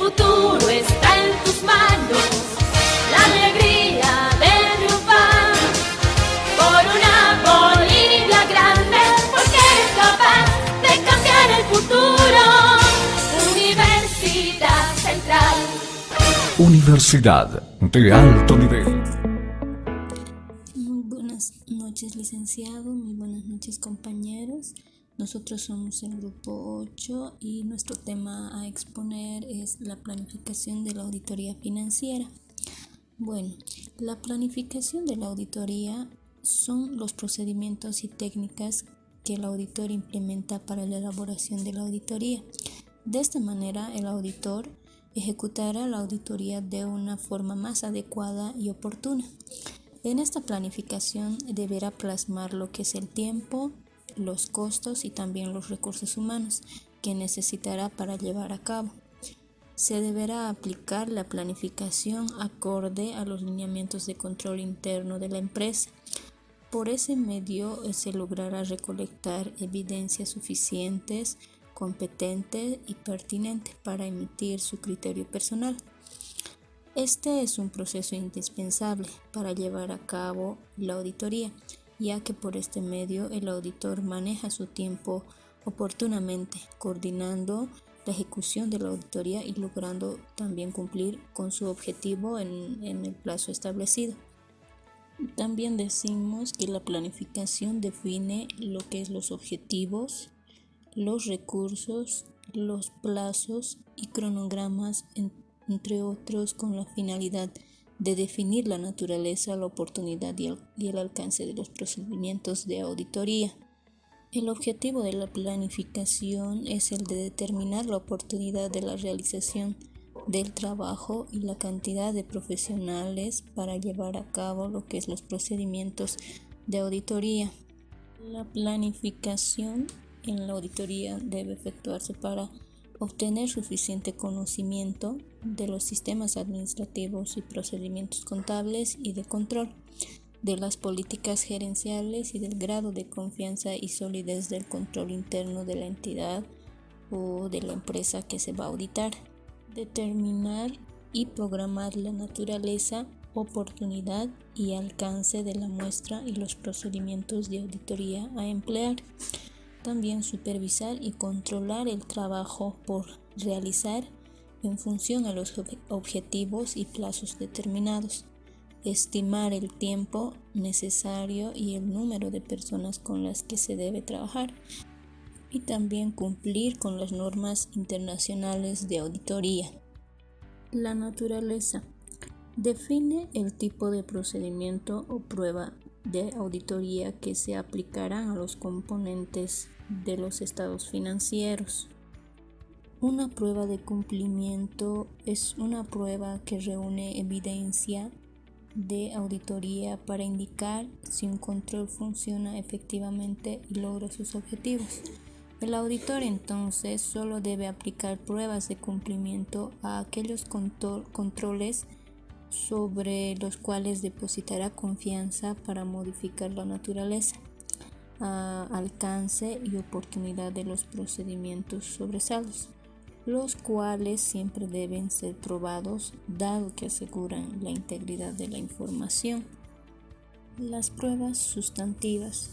futuro está en tus manos, la alegría de triunfar por una Bolivia grande, porque eres capaz de cambiar el futuro. Universidad Central. Universidad de alto nivel. Muy buenas noches, licenciado. Muy buenas noches, compañeros. Nosotros somos el grupo 8 y nuestro tema a exponer es la planificación de la auditoría financiera. Bueno, la planificación de la auditoría son los procedimientos y técnicas que el auditor implementa para la elaboración de la auditoría. De esta manera, el auditor ejecutará la auditoría de una forma más adecuada y oportuna. En esta planificación deberá plasmar lo que es el tiempo, los costos y también los recursos humanos que necesitará para llevar a cabo. Se deberá aplicar la planificación acorde a los lineamientos de control interno de la empresa. Por ese medio se logrará recolectar evidencias suficientes, competentes y pertinentes para emitir su criterio personal. Este es un proceso indispensable para llevar a cabo la auditoría, ya que por este medio el auditor maneja su tiempo oportunamente, coordinando la ejecución de la auditoría y logrando también cumplir con su objetivo en el plazo establecido. También decimos que la planificación define lo que es los objetivos, los recursos, los plazos y cronogramas, entre otros, con la finalidad de definir la naturaleza, la oportunidad y el alcance de los procedimientos de auditoría. El objetivo de la planificación es el de determinar la oportunidad de la realización del trabajo y la cantidad de profesionales para llevar a cabo lo que es los procedimientos de auditoría. La planificación en la auditoría debe efectuarse para obtener suficiente conocimiento de los sistemas administrativos y procedimientos contables y de control, de las políticas gerenciales y del grado de confianza y solidez del control interno de la entidad o de la empresa que se va a auditar. Determinar y programar la naturaleza, oportunidad y alcance de la muestra y los procedimientos de auditoría a emplear. También supervisar y controlar el trabajo por realizar en función a los objetivos y plazos determinados. Estimar el tiempo necesario y el número de personas con las que se debe trabajar. Y también cumplir con las normas internacionales de auditoría. La naturaleza define el tipo de procedimiento o prueba de auditoría que se aplicarán a los componentes de los estados financieros. Una prueba de cumplimiento es una prueba que reúne evidencia de auditoría para indicar si un control funciona efectivamente y logra sus objetivos. El auditor entonces solo debe aplicar pruebas de cumplimiento a aquellos controles sobre los cuales depositará confianza para modificar la naturaleza, alcance y oportunidad de los procedimientos sobresaldos, los cuales siempre deben ser probados dado que aseguran la integridad de la información. Las pruebas sustantivas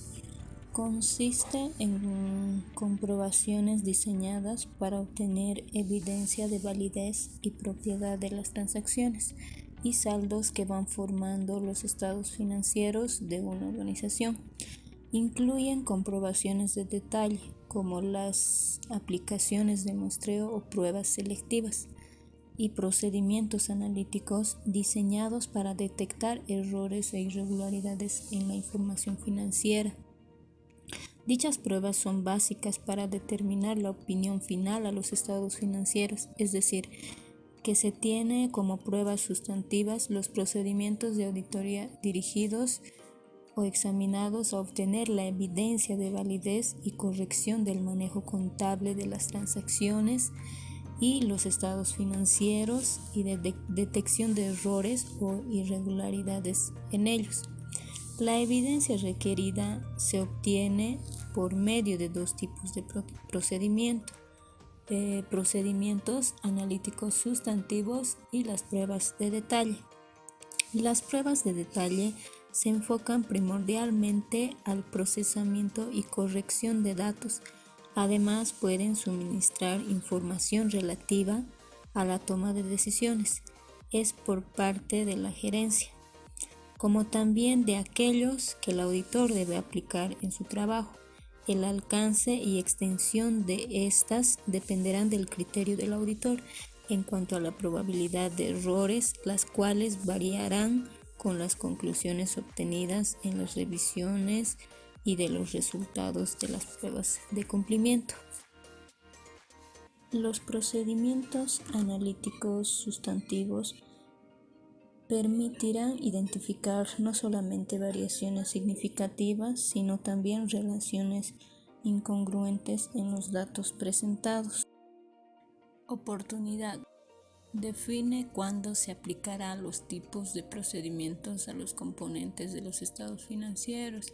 consiste en comprobaciones diseñadas para obtener evidencia de validez y propiedad de las transacciones y saldos que van formando los estados financieros de una organización. Incluyen comprobaciones de detalle, como las aplicaciones de muestreo o pruebas selectivas, y procedimientos analíticos diseñados para detectar errores e irregularidades en la información financiera. Dichas pruebas son básicas para determinar la opinión final a los estados financieros, es decir, que se tiene como pruebas sustantivas los procedimientos de auditoría dirigidos o examinados a obtener la evidencia de validez y corrección del manejo contable de las transacciones y los estados financieros y de detección de errores o irregularidades en ellos. La evidencia requerida se obtiene por medio de dos tipos de procedimiento: procedimientos analíticos sustantivos y las pruebas de detalle. Las pruebas de detalle se enfocan primordialmente al procesamiento y corrección de datos. Además, pueden suministrar información relativa a la toma de decisiones. Es por parte de la gerencia, como también de aquellos que el auditor debe aplicar en su trabajo. El alcance y extensión de estas dependerán del criterio del auditor en cuanto a la probabilidad de errores, las cuales variarán con las conclusiones obtenidas en las revisiones y de los resultados de las pruebas de cumplimiento. Los procedimientos analíticos sustantivos permitirán identificar no solamente variaciones significativas, sino también relaciones incongruentes en los datos presentados. Oportunidad. Define cuándo se aplicará los tipos de procedimientos a los componentes de los estados financieros.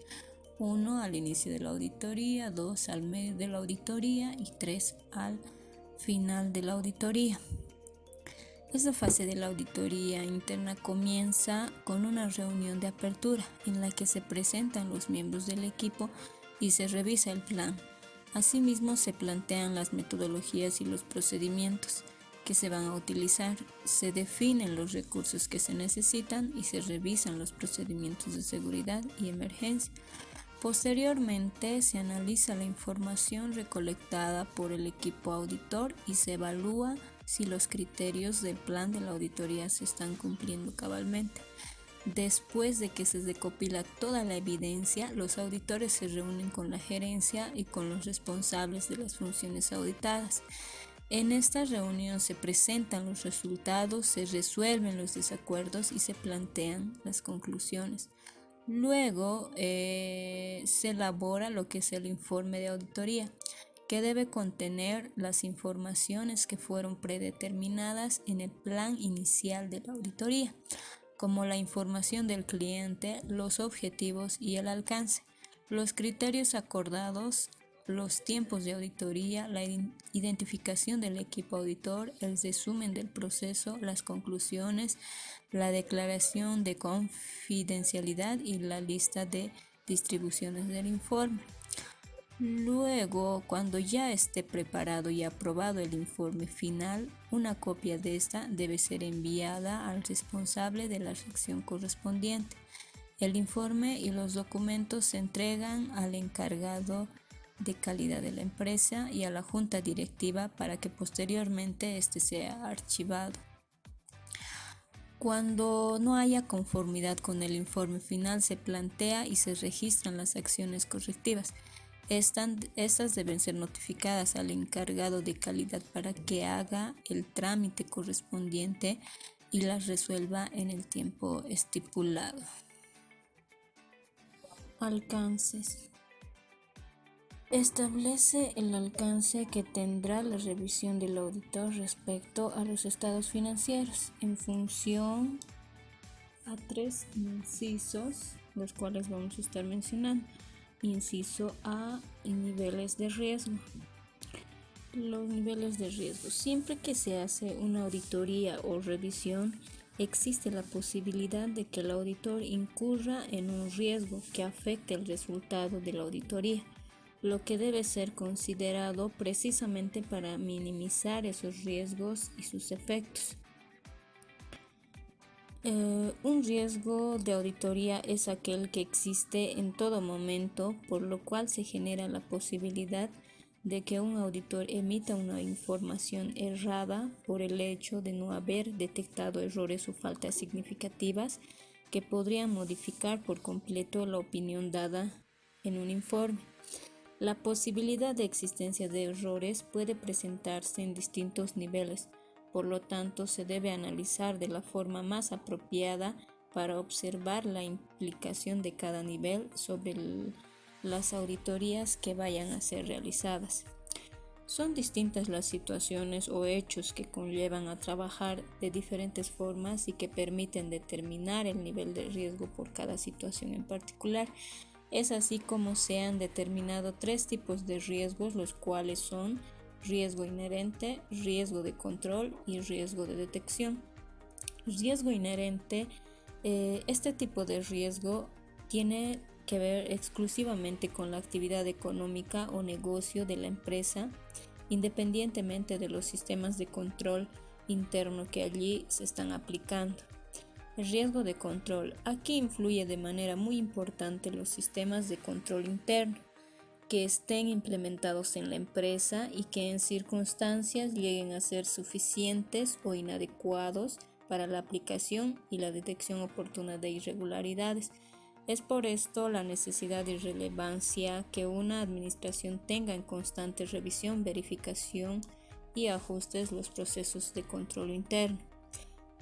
1. Al inicio de la auditoría, 2. Al medio de la auditoría y 3. Al final de la auditoría. Esta fase de la auditoría interna comienza con una reunión de apertura en la que se presentan los miembros del equipo y se revisa el plan. Asimismo, se plantean las metodologías y los procedimientos que se van a utilizar, se definen los recursos que se necesitan y se revisan los procedimientos de seguridad y emergencia. Posteriormente, se analiza la información recolectada por el equipo auditor y se evalúa si los criterios del plan de la auditoría se están cumpliendo cabalmente. Después de que se recopila toda la evidencia, los auditores se reúnen con la gerencia y con los responsables de las funciones auditadas. En esta reunión se presentan los resultados, se resuelven los desacuerdos y se plantean las conclusiones. Luego se elabora lo que es el informe de auditoría, que debe contener las informaciones que fueron predeterminadas en el plan inicial de la auditoría, como la información del cliente, los objetivos y el alcance, los criterios acordados, los tiempos de auditoría, la identificación del equipo auditor, el resumen del proceso, las conclusiones, la declaración de confidencialidad y la lista de distribuciones del informe. Luego, cuando ya esté preparado y aprobado el informe final, una copia de esta debe ser enviada al responsable de la sección correspondiente. El informe y los documentos se entregan al encargado de calidad de la empresa y a la junta directiva para que posteriormente este sea archivado. Cuando no haya conformidad con el informe final, se plantea y se registran las acciones correctivas. Estas deben ser notificadas al encargado de calidad para que haga el trámite correspondiente y las resuelva en el tiempo estipulado. Alcances. Establece el alcance que tendrá la revisión del auditor respecto a los estados financieros en función a 3 incisos, los cuales vamos a estar mencionando. Inciso A, niveles de riesgo. Los niveles de riesgo. Siempre que se hace una auditoría o revisión, existe la posibilidad de que el auditor incurra en un riesgo que afecte el resultado de la auditoría, lo que debe ser considerado precisamente para minimizar esos riesgos y sus efectos. Un riesgo de auditoría es aquel que existe en todo momento, por lo cual se genera la posibilidad de que un auditor emita una información errada por el hecho de no haber detectado errores o faltas significativas que podrían modificar por completo la opinión dada en un informe. La posibilidad de existencia de errores puede presentarse en distintos niveles. Por lo tanto, se debe analizar de la forma más apropiada para observar la implicación de cada nivel sobre las auditorías que vayan a ser realizadas. Son distintas las situaciones o hechos que conllevan a trabajar de diferentes formas y que permiten determinar el nivel de riesgo por cada situación en particular. Es así como se han determinado 3 tipos de riesgos, los cuales son riesgo inherente, riesgo de control y riesgo de detección. Riesgo inherente, este tipo de riesgo tiene que ver exclusivamente con la actividad económica o negocio de la empresa, independientemente de los sistemas de control interno que allí se están aplicando. El riesgo de control. Aquí influye de manera muy importante los sistemas de control interno que estén implementados en la empresa y que en circunstancias lleguen a ser suficientes o inadecuados para la aplicación y la detección oportuna de irregularidades. Es por esto la necesidad y relevancia que una administración tenga en constante revisión, verificación y ajustes los procesos de control interno.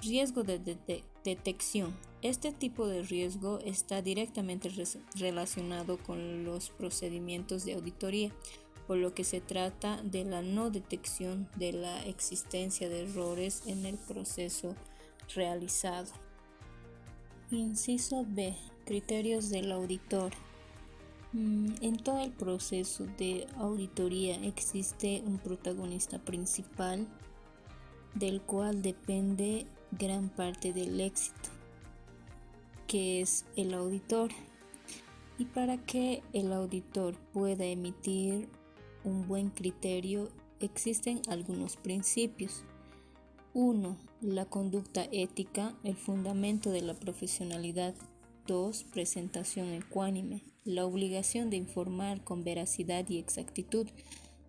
Riesgo de detección. Este tipo de riesgo está directamente relacionado con los procedimientos de auditoría, por lo que se trata de la no detección de la existencia de errores en el proceso realizado. Inciso B. Criterios del auditor. En todo el proceso de auditoría existe un protagonista principal del cual depende gran parte del éxito, que es el auditor. Y para que el auditor pueda emitir un buen criterio, existen algunos principios. 1. La conducta ética, el fundamento de la profesionalidad. 2. Presentación ecuánime, la obligación de informar con veracidad y exactitud.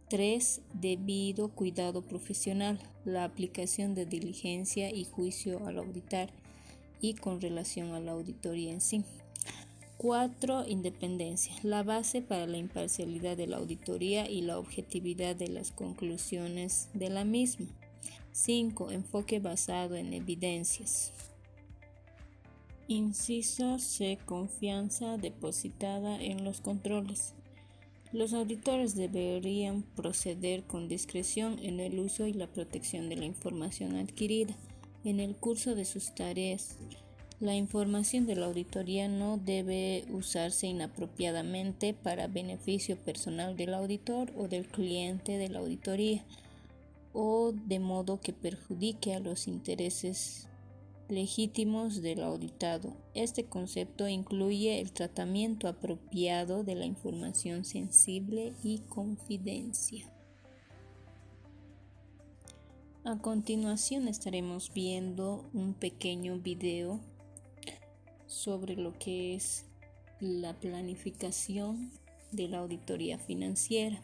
3. Debido cuidado profesional, la aplicación de diligencia y juicio al auditar y con relación a la auditoría en sí. 4. Independencia, la base para la imparcialidad de la auditoría y la objetividad de las conclusiones de la misma. 5. Enfoque basado en evidencias. Inciso C. Confianza depositada en los controles. Los auditores deberían proceder con discreción en el uso y la protección de la información adquirida en el curso de sus tareas. La información de la auditoría no debe usarse inapropiadamente para beneficio personal del auditor o del cliente de la auditoría, o de modo que perjudique a los intereses legítimos del auditado. Este concepto incluye el tratamiento apropiado de la información sensible y confidencial. A continuación estaremos viendo un pequeño video sobre lo que es la planificación de la auditoría financiera.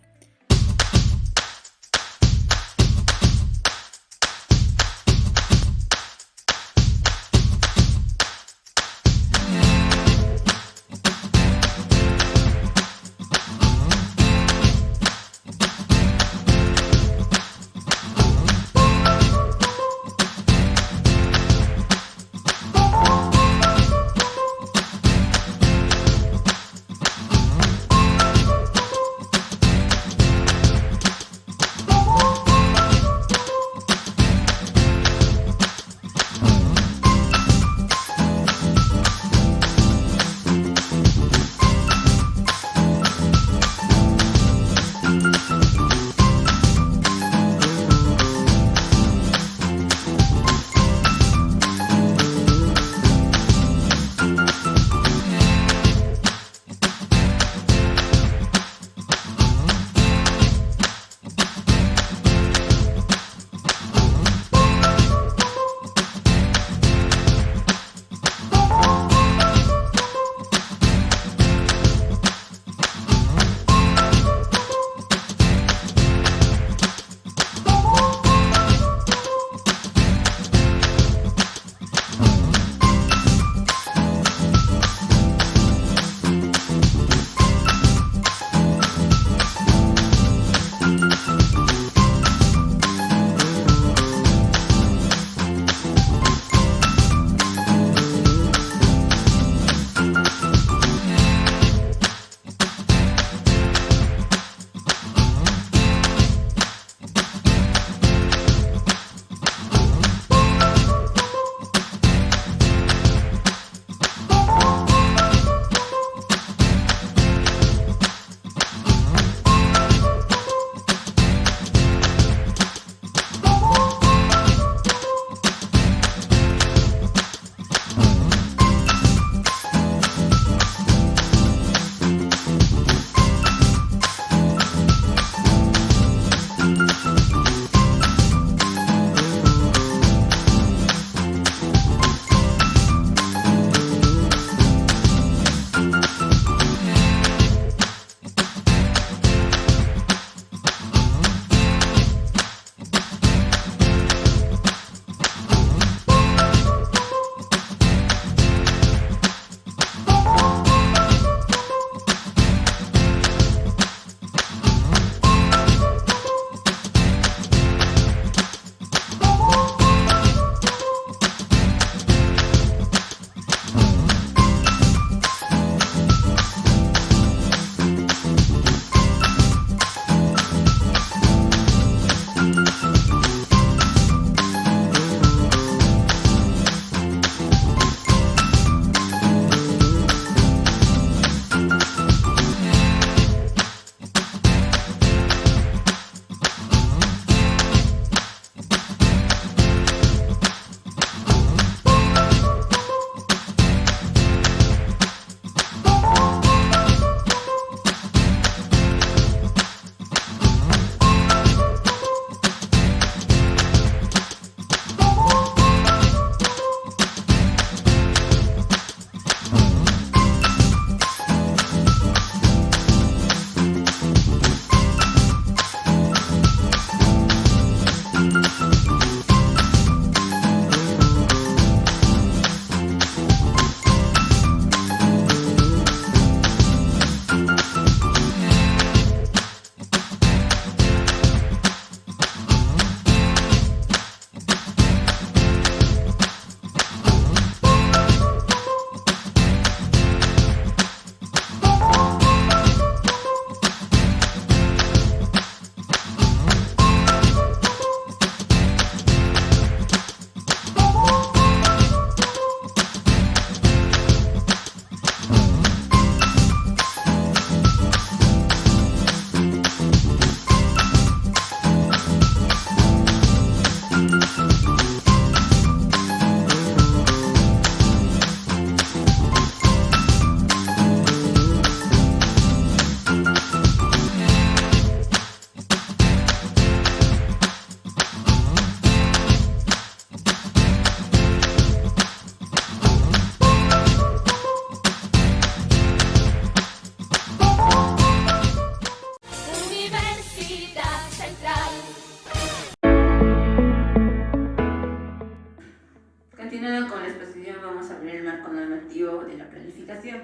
Continuando con la exposición, vamos a ver el marco normativo de la planificación.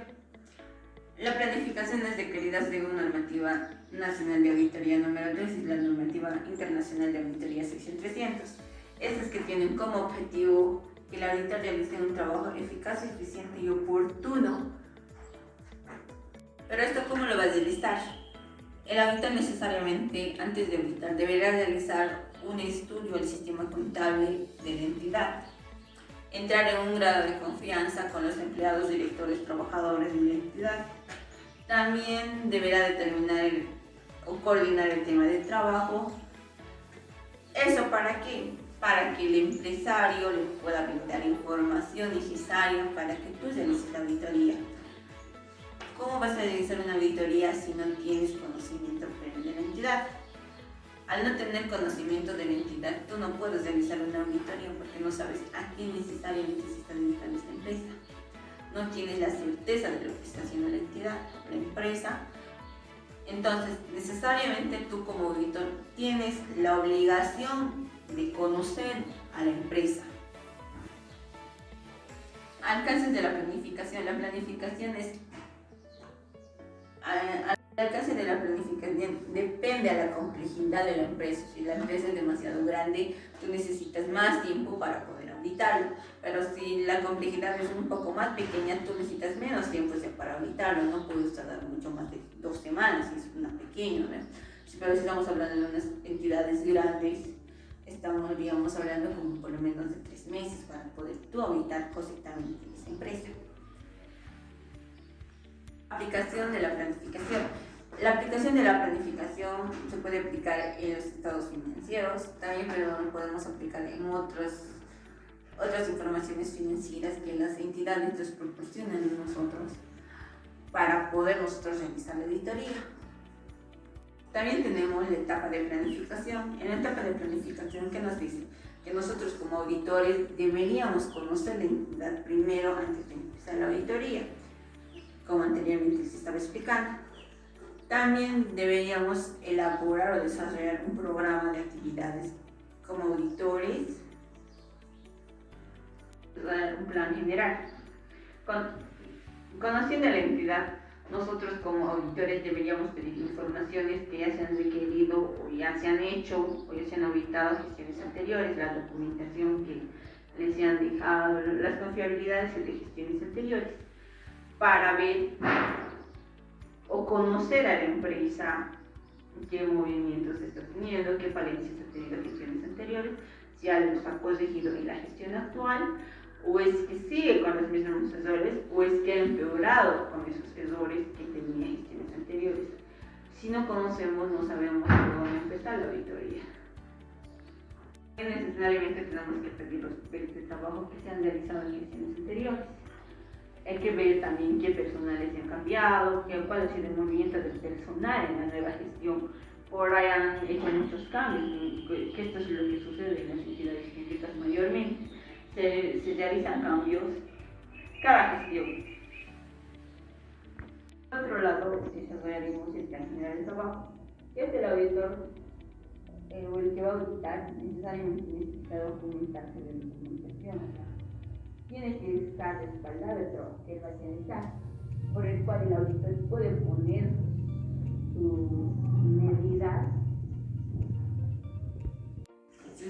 La planificación es requerida según normativa nacional de auditoría número 3 y la normativa internacional de auditoría sección 300. Estas que tienen como objetivo que el auditor realice un trabajo eficaz, eficiente y oportuno. Pero esto, ¿cómo lo va a realizar? El auditor necesariamente, antes de auditar, deberá realizar un estudio del sistema contable de la entidad, entrar en un grado de confianza con los empleados, directores, trabajadores de la entidad. También deberá determinar o coordinar el tema de trabajo. ¿Eso para qué? Para que el empresario le pueda brindar información necesaria para que tú realices la auditoría. ¿Cómo vas a realizar una auditoría si no tienes conocimiento previo de la entidad? Al no tener conocimiento de la entidad, tú no puedes realizar una auditoría porque no sabes a quién necesariamente se está dedicando esta empresa. No tienes la certeza de lo que está haciendo la entidad, la empresa. Entonces, necesariamente tú como auditor tienes la obligación de conocer a la empresa. Alcances de la planificación. La planificación es... El alcance de la planificación depende a la complejidad de la empresa. Si la empresa es demasiado grande, tú necesitas más tiempo para poder auditarlo. Pero si la complejidad es un poco más pequeña, tú necesitas menos tiempo para auditarlo. No puedes tardar mucho más de 2 semanas, si es una pequeña, ¿no? Pero si estamos hablando de unas entidades grandes, estaríamos hablando como por lo menos de 3 meses para poder tú auditar correctamente esa empresa. Aplicación de la planificación. La aplicación de la planificación se puede aplicar en los estados financieros, también, pero lo podemos aplicar en otras informaciones financieras que las entidades nos proporcionan a nosotros para poder nosotros realizar la auditoría. También tenemos la etapa de planificación. En la etapa de planificación, ¿qué nos dice? Que nosotros como auditores deberíamos conocer la entidad primero antes de empezar la auditoría, como anteriormente se estaba explicando. También deberíamos elaborar o desarrollar un programa de actividades como auditores, un plan general. Conociendo la entidad, nosotros como auditores deberíamos pedir informaciones que ya se han requerido o ya se han hecho o ya se han auditado en gestiones anteriores, la documentación que les han dejado, las confiabilidades de gestiones anteriores, para ver o conocer a la empresa qué movimientos está teniendo, qué falencias ha tenido en gestiones anteriores, si algo los ha corregido en la gestión actual, o es que sigue con los mismos errores, o es que ha empeorado con esos errores que tenía en gestiones anteriores. Si no conocemos, no sabemos por dónde empezar la auditoría. Necesariamente tenemos que pedir los papeles de trabajo que se han realizado en gestiones anteriores. Hay que ver también qué personales se han cambiado, cuál ha sido el movimiento del personal en la nueva gestión. Por ahí han hecho muchos cambios, que esto es lo que sucede en las entidades públicas mayormente. Se realizan cambios cada gestión. Por otro lado, desarrollaremos el plan general de trabajo. El auditor, el que va a auditar, necesariamente necesita documentarse de documentación. Tiene que estar respaldado el trabajo que él va a realizar, por el cual el auditor puede poner sus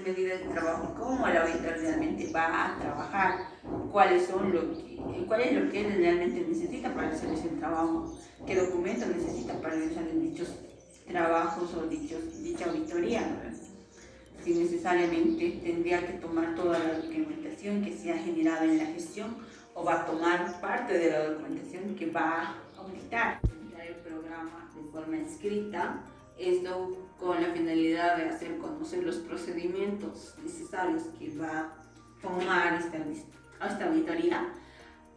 medidas de trabajo, cómo el auditor realmente va a trabajar, cuál es lo que él realmente necesita para hacer ese trabajo, qué documento necesita para realizar dichos trabajos o dicha auditoría, ¿no? Si necesariamente tendría que tomar toda la documentación que se ha generado en la gestión o va a tomar parte de la documentación que va a auditar. El programa de forma escrita, esto con la finalidad de hacer conocer los procedimientos necesarios que va a tomar esta auditoría,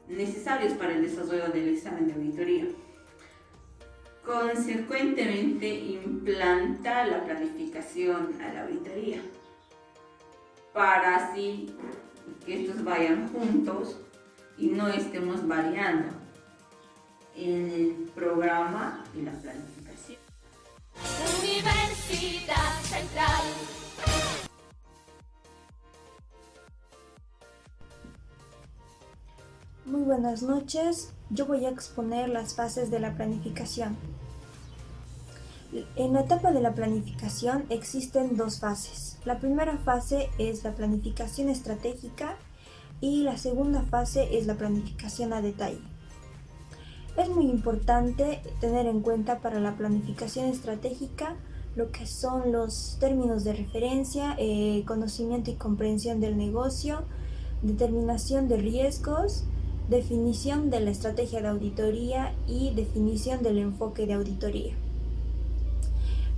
necesarios para el desarrollo del examen de auditoría. Consecuentemente, implantar la planificación a la auditoría para así que estos vayan juntos y no estemos variando en el programa y la planificación. Universidad Central. Muy buenas noches, yo voy a exponer las fases de la planificación. En la etapa de la planificación existen dos fases. La primera fase es la planificación estratégica y la segunda fase es la planificación a detalle. Es muy importante tener en cuenta para la planificación estratégica lo que son los términos de referencia, conocimiento y comprensión del negocio, determinación de riesgos, definición de la estrategia de auditoría y definición del enfoque de auditoría.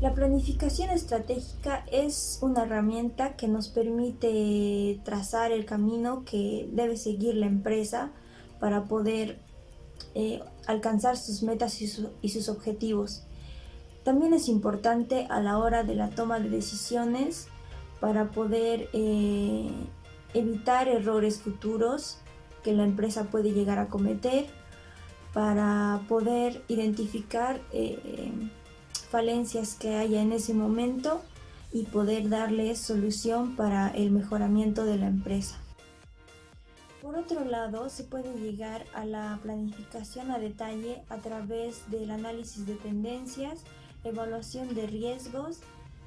La planificación estratégica es una herramienta que nos permite trazar el camino que debe seguir la empresa para poder alcanzar sus metas y sus objetivos. También es importante a la hora de la toma de decisiones para poder evitar errores futuros que la empresa puede llegar a cometer, para poder identificar falencias que haya en ese momento y poder darle solución para el mejoramiento de la empresa. Por otro lado, se puede llegar a la planificación a detalle a través del análisis de tendencias, evaluación de riesgos,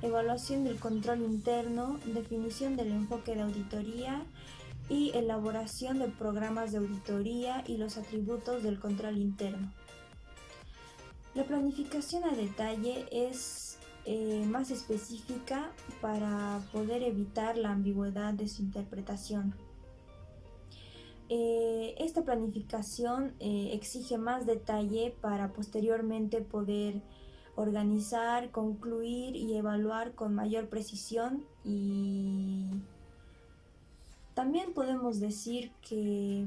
evaluación del control interno, definición del enfoque de auditoría y elaboración de programas de auditoría y los atributos del control interno. La planificación a detalle es más específica para poder evitar la ambigüedad de su interpretación. Esta planificación exige más detalle para posteriormente poder organizar, concluir y evaluar con mayor precisión, y también podemos decir que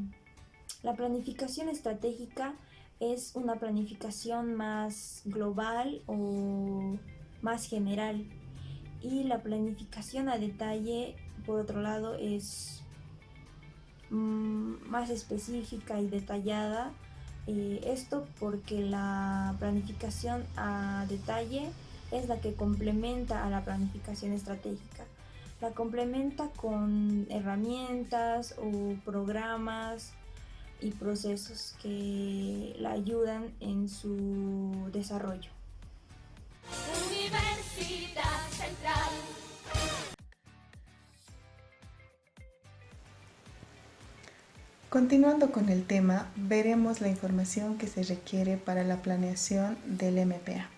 la planificación estratégica es una planificación más global o más general, y la planificación a detalle, por otro lado, es más específica y detallada. Esto porque la planificación a detalle es la que complementa a la planificación estratégica. La complementa con herramientas o programas y procesos que la ayudan en su desarrollo. Universidad Central. Continuando con el tema, veremos la información que se requiere para la planeación del MPA.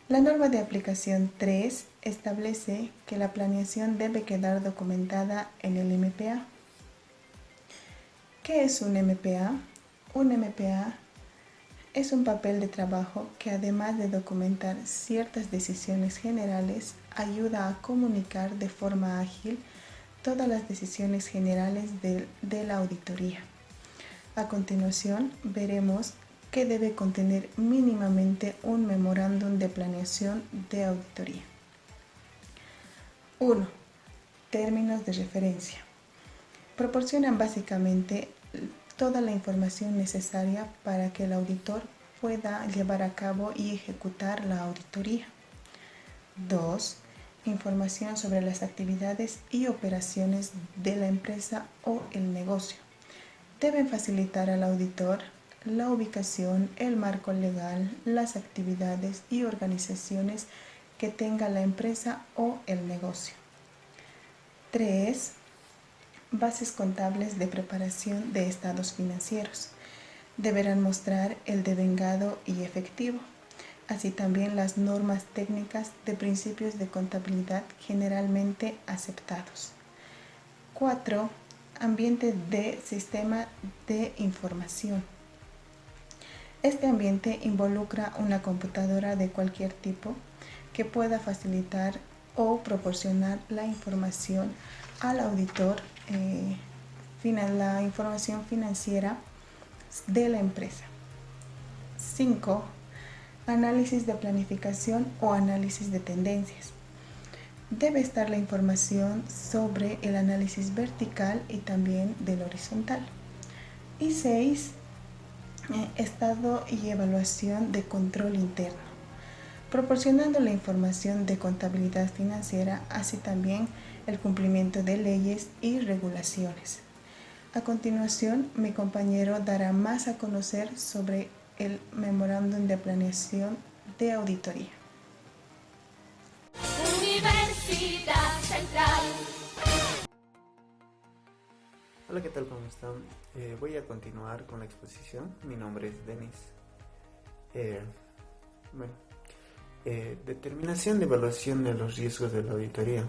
La norma de aplicación 3 establece que la planeación debe quedar documentada en el MPA. ¿Qué es un MPA? Un MPA es un papel de trabajo que, además de documentar ciertas decisiones generales, ayuda a comunicar de forma ágil todas las decisiones generales de la auditoría. A continuación, veremos que debe contener mínimamente un memorándum de planeación de auditoría. 1. Términos de referencia. Proporcionan básicamente toda la información necesaria para que el auditor pueda llevar a cabo y ejecutar la auditoría. 2. Información sobre las actividades y operaciones de la empresa o el negocio. Deben facilitar al auditor la ubicación, el marco legal, las actividades y organizaciones que tenga la empresa o el negocio. 3. Bases contables de preparación de estados financieros. Deberán mostrar el devengado y efectivo, así también las normas técnicas de principios de contabilidad generalmente aceptados. 4. Ambiente de sistema de información. Este ambiente involucra una computadora de cualquier tipo que pueda facilitar o proporcionar la información al auditor, la información financiera de la empresa. 5. Análisis de planificación o análisis de tendencias. Debe estar la información sobre el análisis vertical y también del horizontal. Y 6. Estado y evaluación de control interno, proporcionando la información de contabilidad financiera, así también el cumplimiento de leyes y regulaciones. A continuación, mi compañero dará más a conocer sobre el Memorándum de Planeación de Auditoría. Universidad Central. Hola, ¿qué tal? ¿Cómo están? Voy a continuar con la exposición. Mi nombre es Denis. Determinación de evaluación de los riesgos de la auditoría.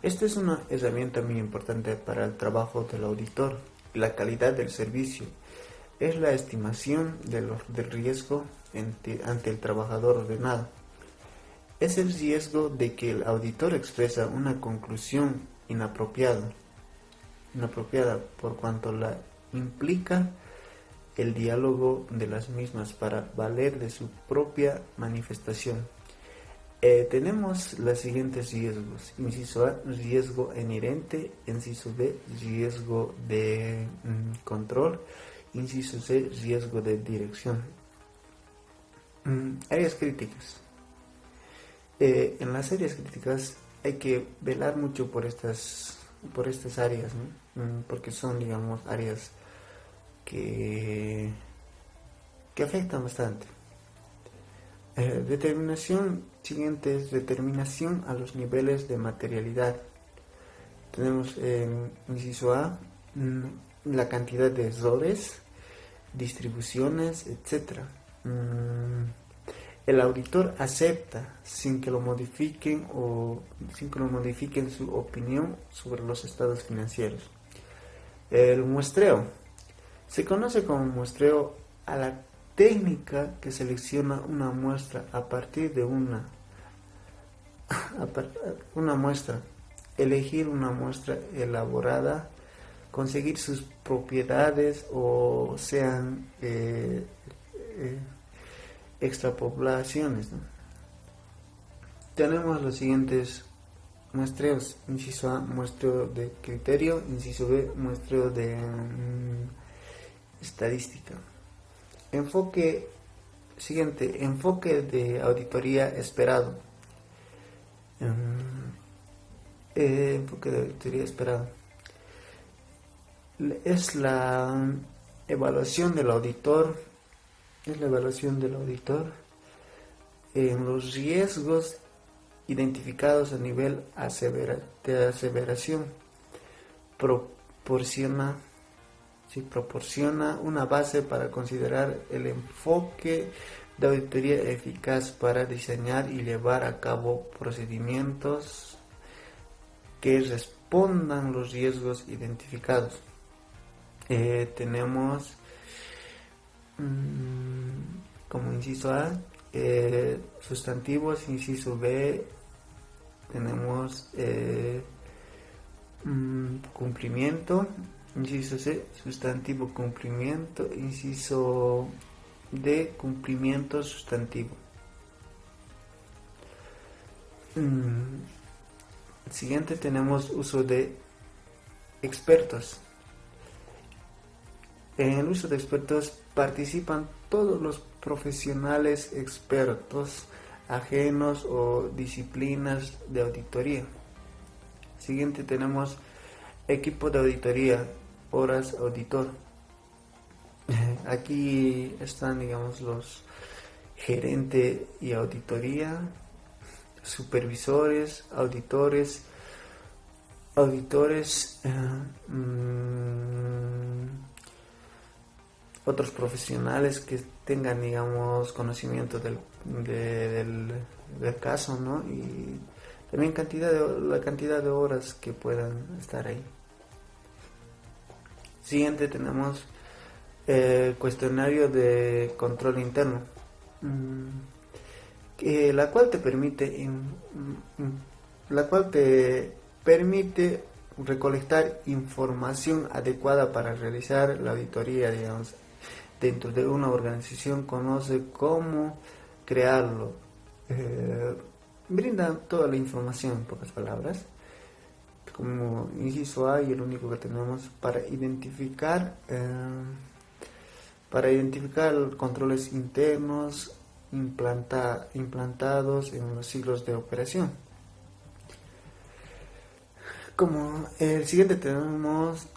Esta es una herramienta muy importante para el trabajo del auditor y la calidad del servicio. Es la estimación del riesgo ante el trabajador ordenado. Es el riesgo de que el auditor expresa una conclusión inapropiada por cuanto la implica el diálogo de las mismas para valer de su propia manifestación. Tenemos los siguientes riesgos. Inciso A, riesgo inherente. Inciso B, riesgo de control. Inciso C, riesgo de dirección. Áreas críticas. En las áreas críticas hay que velar mucho por estas áreas, ¿no? Porque son, digamos, áreas que afectan bastante. Siguiente es determinación a los niveles de materialidad. Tenemos inciso A, la cantidad de errores, distribuciones, etc. El auditor acepta sin que lo modifiquen su opinión sobre los estados financieros. El muestreo. Se conoce como muestreo a la técnica que selecciona una muestra a partir de una muestra, elegir una muestra elaborada, conseguir sus propiedades o sean extrapolaciones, ¿no? Tenemos los siguientes muestreos. Inciso A, muestreo de criterio. Inciso B, muestreo de estadística. Enfoque de auditoría esperado. Enfoque de auditoría esperado. Es la evaluación del auditor. En los riesgos identificados a nivel de aseveración. Proporciona una base para considerar el enfoque de auditoría eficaz para diseñar y llevar a cabo procedimientos que respondan los riesgos identificados. Tenemos como inciso A sustantivos, inciso B tenemos cumplimiento, inciso C sustantivo cumplimiento, inciso D cumplimiento sustantivo. Siguiente tenemos uso de expertos. En el uso de expertos participan todos los profesionales expertos ajenos o disciplinas de auditoría. Siguiente tenemos equipo de auditoría, horas auditor. Aquí están, digamos, los gerente y auditoría, supervisores, auditores, otros profesionales que tengan, digamos, conocimiento del caso, ¿no? Y también la cantidad de horas que puedan estar ahí. Siguiente tenemos cuestionario de control interno, la cual te permite recolectar información adecuada para realizar la auditoría, digamos, dentro de una organización. Conoce cómo crearlo, brinda toda la información, en pocas palabras. Como inciso A, y el único que tenemos para identificar controles internos implantados en los ciclos de operación. Como el siguiente tenemos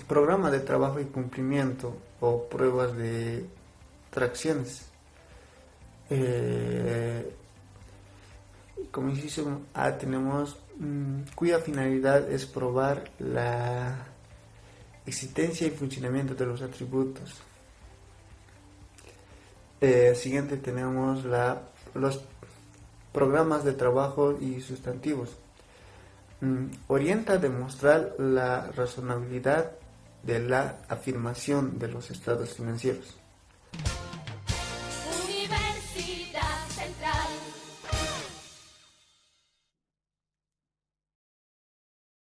programa de trabajo y cumplimiento o pruebas de tracciones. Como inciso A tenemos cuya finalidad es probar la existencia y funcionamiento de los atributos. Siguiente tenemos los programas de trabajo y sustantivos. Orienta a demostrar la razonabilidad de la afirmación de los estados financieros.